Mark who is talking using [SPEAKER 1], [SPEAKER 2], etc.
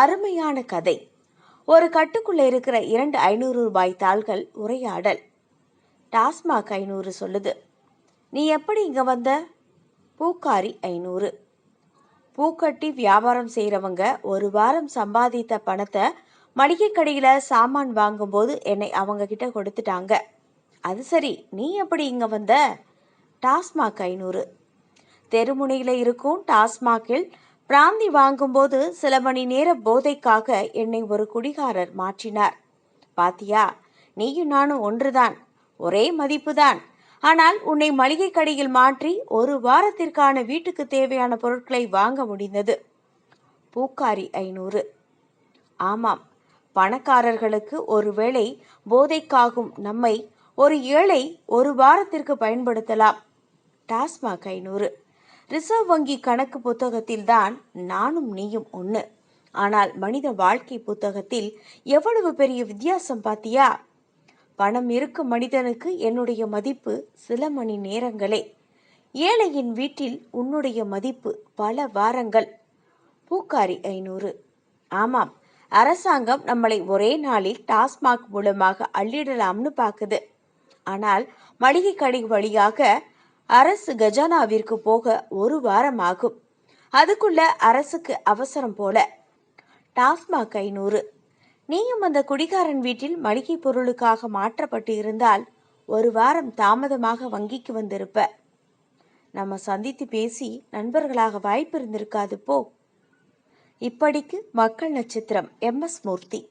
[SPEAKER 1] அருமையான கதை. ஒரு கட்டுக்குள்ள இருக்கிற 2 500 ரூபாய் தாள்கள் உரையாடல். டாஸ்மாக் 500 சொல்லுது, நீ எப்படி இங்க வந்த? பூக்காரி 500, பூக்கட்டி வியாபாரம் செய்கிறவங்க ஒரு வாரம் சம்பாதித்த பணத்தை மளிகை கடையில் சாமான் வாங்கும்போது என்னை அவங்க கிட்ட கொடுத்துட்டாங்க. அது சரி, நீ எப்படி இங்க வந்த? டாஸ்மாக் 500, தெருமுனையில் இருக்கும் டாஸ்மாகில் பிராந்தி வாங்கும்போது சில மணி நேர போதைக்காக என்னை ஒரு குடிகாரர் மாற்றினார். பாத்தியா, நீயும் நானும் ஒன்றுதான், ஒரே மதிப்புதான். ஆனால் உன்னை மளிகை கடையில் மாற்றி ஒரு வாரத்திற்கான வீட்டுக்கு தேவையான பொருட்களை வாங்க முடிந்தது. பூக்காரி 500, ஆமாம், பணக்காரர்களுக்கு ஒருவேளை போதைக்காகும் நம்மை ஒரு ஏழை ஒரு வாரத்திற்கு பயன்படுத்தலாம். டாஸ்மாக் 500, ரிசர்வ் வங்கி கணக்கு புத்தகத்தில் தான் நானும் நீயும் ஒன்று. ஆனால் மனித வாழ்க்கை புத்தகத்தில் எவ்வளவு பெரிய வித்தியாசம் பாத்தியா? பணம் இருக்கும் மனிதனுக்கு என்னுடைய மதிப்பு சில மணி நேரங்களே. ஏழையின் வீட்டில் உன்னுடைய மதிப்பு பல வாரங்கள். பூக்காரி 500, ஆமாம், அரசாங்கம் நம்மளை ஒரே நாளில் டாஸ்மாக் மூலமாக அள்ளிடலாம்னு பார்க்குது. ஆனால் மளிகை கடை வழியாக அரசு கஜானாவிற்கு போக ஒரு வாரம் ஆகும். அதுக்குள்ள அரசுக்கு அவசரம் போல. டாஸ்மாக் 500, நீயும் அந்த குடிகாரன் வீட்டில் மளிகை பொருளுக்காக மாற்றப்பட்டு இருந்தால் ஒரு வாரம் தாமதமாக வங்கிக்கு வந்திருப்ப. நம்ம சந்தித்து பேசி நண்பர்களாக வாய்ப்பு இருந்திருக்காது போ. இப்படிக்கு மக்கள் நட்சத்திரம் MS மூர்த்தி.